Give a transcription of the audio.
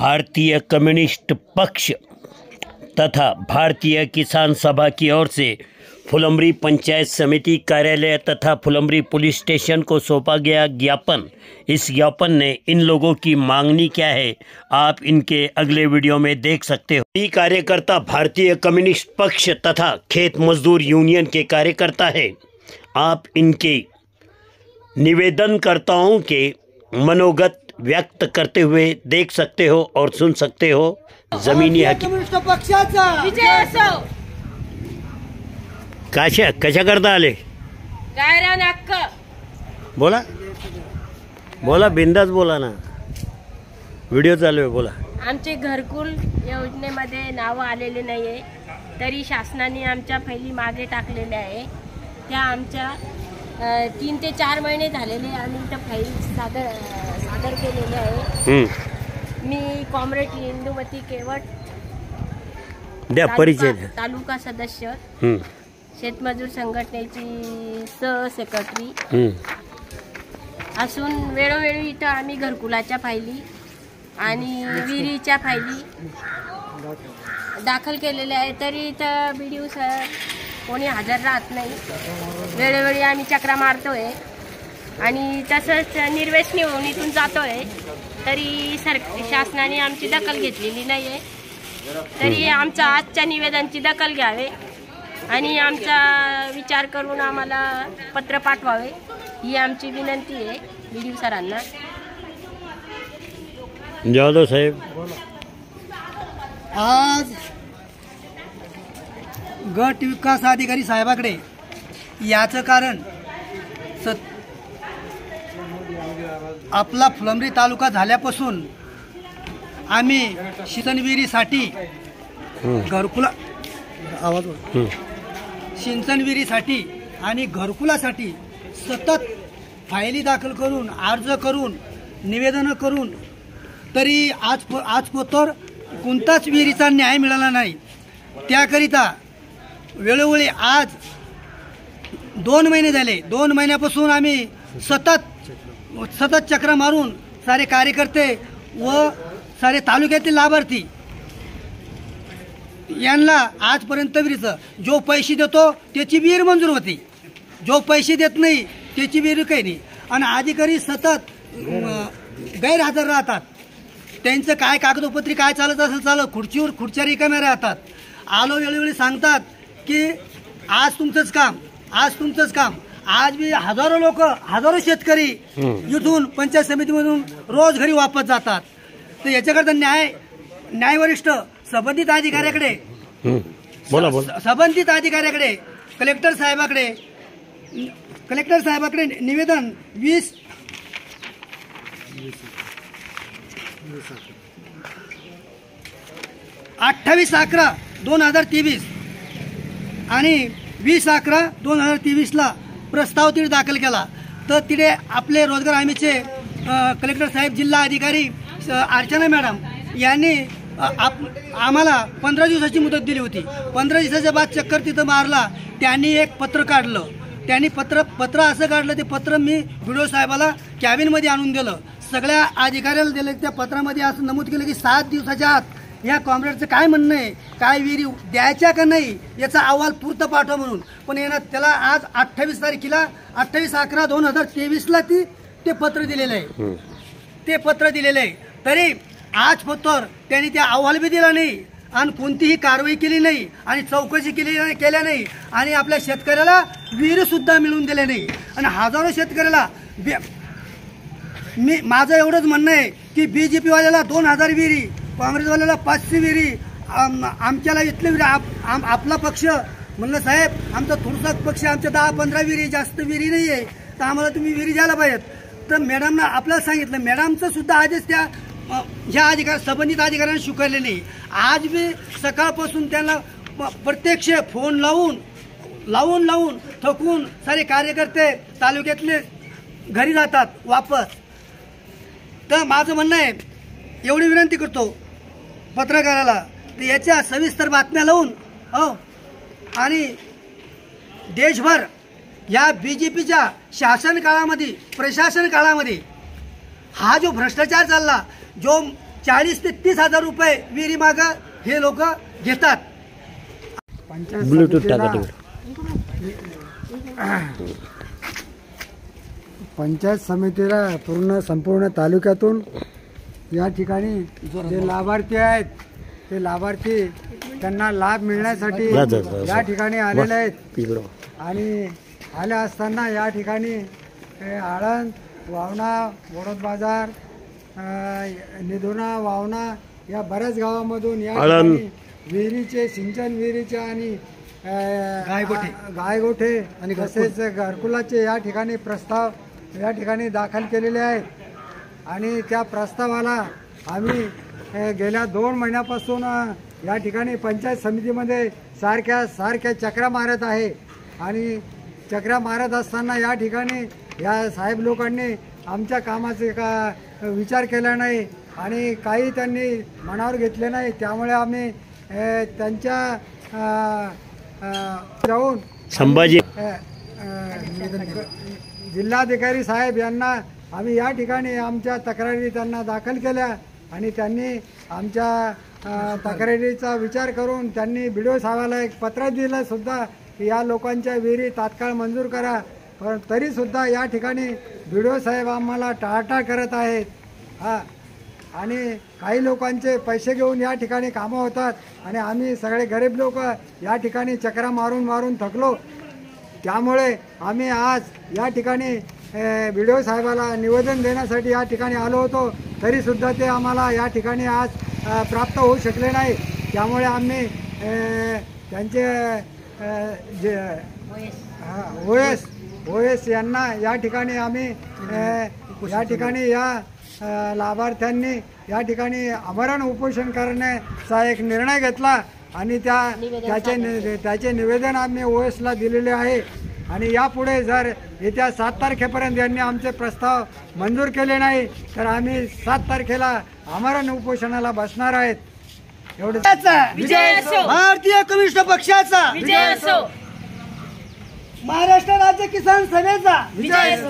भारतीय कम्युनिस्ट पक्ष तथा भारतीय किसान सभा की ओर से फुलंब्री पंचायत समिति कार्यालय तथा फुलंब्री पुलिस स्टेशन को सौंपा गया ज्ञापन। इस ज्ञापन ने इन लोगों की मांगनी क्या है आप इनके अगले वीडियो में देख सकते हो। ये कार्यकर्ता भारतीय कम्युनिस्ट पक्ष तथा खेत मजदूर यूनियन के कार्यकर्ता है। आप इनके निवेदनकर्ताओं के मनोगत व्यक्त करते हुए देख सकते हो और सुन सकते हो। जमिनी कम्युनिस्ट पक्षाचा विजय असो। कशा करता आले गायरान हक्क बोला बोला बिंदास बोला ना, व्हिडिओ चालू आहे बोला। आमचे घरकुल योजनेमध्ये नाव आलेले नाहीये तरी शासनाने आमच्या पहिली मागे टाकलेले आहे। त्या आमच्या 3 ते 4 महिने झालेले आम्ही त्या फाईल सादर केलेले आहे। मी कॉम्रेड इंदुमती केवट द्या परिचय तालुका सदस्य शेतमजूर संघटनेची सहसेक्रेटरी असून वेळोवेळी इथं आम्ही घरकुलाच्या फायली आणि विहिरीच्या फायली दाखल केलेल्या आहे तरी इथं बीडीओ सर कोणी हजर राहत नाही। वेळोवेळी आम्ही चक्रा मारतोय आणि तसंच निर्वेशनी होऊन इथून जातोय तरी शासनाने आमची दखल घेतलेली नाही आहे। तरी आमच्या आजच्या निवेदनाची दखल घ्यावे आणि आमचा विचार करून आम्हाला पत्र पाठवावे ही आमची विनंती आहे बीडीओ सरांना। जाधव साहेब, आज गट विकास अधिकारी साहेबाकडे याचं कारण आपला फुलंब्री तालुका झाल्यापासून आम्ही सिंचनविहिरीसाठी घरकुला सिंचनविहिरीसाठी आणि घरकुलासाठी सतत फायली दाखल करून अर्ज करून निवेदनं करून तरी आज पोतर कोणताच विहिरीचा न्याय मिळाला नाही। त्याकरिता वेळोवेळी आज 2 महिने झाले, 2 महिन्यापासून आम्ही सतत चक्र मारून सारे कार्यकर्ते व सारे तालुक्यातील लाभार्थी यांना आजपर्यंत विहिरीचं जो पैसे देतो त्याची विहीर मंजूर होती, जो पैसे देत नाही त्याची विहीर काही नाही। आणि अधिकारी सतत गैरहजर राहतात, त्यांचं काय कागदोपत्री काय चालत असेल चालत खुर्च्या रिकाम्या राहतात। आलो वेळोवेळी सांगतात की आज तुमचंच काम। आज भी हजारो शेतकरी इथून पंचायत समितीमधून रोज घरी वापस जातात। तर याच्याकरता न्याय वरिष्ठ संबंधित अधिकाऱ्याकडे कलेक्टर साहेबाकडे निवेदन 28/11/2023 आणि 20/11/2023 ला प्रस्ताव तिथे दाखल केला। तर तिथे आपले रोजगार हमीचे कलेक्टर साहेब जिल्हा अधिकारी अर्चना मॅडम यांनी आम्हाला 15 दिवसाची मुदत दिली होती। 15 दिवसाच्या बाद चक्कर तिथं मारला, त्यांनी एक पत्र काढलं। त्यांनी पत्र असं काढलं, ते पत्र मी व्हिडिओ साहेबाला कॅबिनमध्ये आणून दिलं, सगळ्या अधिकाऱ्याला दिलं। त्या पत्रामध्ये असं नमूद केलं की 7 दिवसाच्या आत या कॉम्रेडचं काय म्हणणं आहे, काय विहिरी द्यायच्या का नाही याचा अहवाल तूर्त पाठवा म्हणून। पण यानं त्याला आज 28 तारखेला 28/11/2023 ला ते पत्र दिलेलं आहे। तरी आज पत्र त्यांनी त्या अहवाल बी दिला नाही आणि कोणतीही कारवाई केली नाही आणि चौकशी केल्या नाही आणि आपल्या शेतकऱ्याला विहीर सुद्धा मिळवून दिले नाही। आणि हजारो शेतकऱ्याला माझं एवढंच म्हणणं आहे की बीजेपी वाल्याला 2000 विहिरी, काँग्रेसवाल्याला 500 विहिरी, आमच्याला इथले विहिरी। आपला पक्ष म्हणलं साहेब आमचा थोडासा पक्ष, आमच्या 10-15 विहिरी, जास्त विहिरी नाही आहे, तर आम्हाला तुम्ही विहिरी द्यायला पाहिजेत। तर मॅडमनं आपल्याला सांगितलं, मॅडमचं सुद्धा आदेश त्या ह्या संबंधित अधिकाऱ्यांना स्वीकारले नाही। आज मी सकाळपासून त्यांना प्रत्यक्ष फोन लावून थकून सारे कार्यकर्ते तालुक्यातले घरी जातात वापस। तर माझं म्हणणं आहे, एवढी विनंती करतो पत्रकाराला, तर याच्या सविस्तर बातम्या लावून आणि देशभर या बीजेपीच्या शासन काळामध्ये, प्रशासन काळामध्ये हा जो भ्रष्टाचार चालला, जो 40 ते 30,000 रुपये विहिरी माग हे लोक घेतात. ब्लूटूथ टाका तिकडे. पंचायत समितीला संपूर्ण तालुक्यातून या ठिकाणी जे लाभार्थी आहेत ते लाभार्थी त्यांना लाभ मिळण्यासाठी या ठिकाणी आलेले आहेत. आणि आले असताना या ठिकाणी आळंद, वावणा, बोरद बाजार, निधोना, वावणा या बऱ्याच गावामधून या ठिकाणी विहिरीचे, सिंचन विहिरीचे आणि गायगोठे आणि तसेच घरकुलाचे या ठिकाणी प्रस्ताव या ठिकाणी दाखल केलेले आहेत. आणि त्या प्रस्तावाला आम्ही गेल्या 2 महिन्यापासून या ठिकाणी पंचायत समितीमध्ये सारख्या चक्रा मारत आहे. आणि चक्रा मारत असताना या ठिकाणी या साहेब लोकांनी आमच्या कामाचे विचार केला नाही आणि काही त्यांनी मनावर घेतले नाही. त्यामुळे आम्ही त्यांच्या जाऊन संभाजी जिल्हाधिकारी साहेब यांना आम्ही या ठिकाणी आमच्या तक्रारी त्यांना दाखल केल्या आणि त्यांनी आमच्या तक्रारीचा विचार करून त्यांनी BDO साहेबाला एक पत्र दिलं सुद्धा की या लोकांच्या विहिरी तात्काळ मंजूर करा. पण तरीसुद्धा या ठिकाणी BDO साहेब आम्हाला टाळाटाळ करत आहेत. आणि काही लोकांचे पैसे घेऊन या ठिकाणी कामं होतात आणि आम्ही सगळे गरीब लोक या ठिकाणी चक्रा मारून थकलो. त्यामुळे आम्ही आज या ठिकाणी BDO साहेबाला निवेदन देण्यासाठी या ठिकाणी आलो होतो. तरीसुद्धा ते आम्हाला या ठिकाणी आज प्राप्त होऊ शकले नाही. त्यामुळे आम्ही त्यांचे जे OS यांना या ठिकाणी आम्ही या ठिकाणी या लाभार्थ्यांनी या ठिकाणी आमरण उपोषण करण्याचा एक निर्णय घेतला आणि त्याचे निवेदन आम्ही OSला दिलेले आहे. आणि यापुढे जर येत्या 7 तारखेपर्यंत यांनी आमचे प्रस्ताव मंजूर केले नाही तर आम्ही 7 तारखेला आमरण उपोषणाला बसणार आहेत. एवढं. भारतीय कम्युनिस्ट पक्षाचा विजय असो. महाराष्ट्र राज्य किसान सभेचा विजय असो.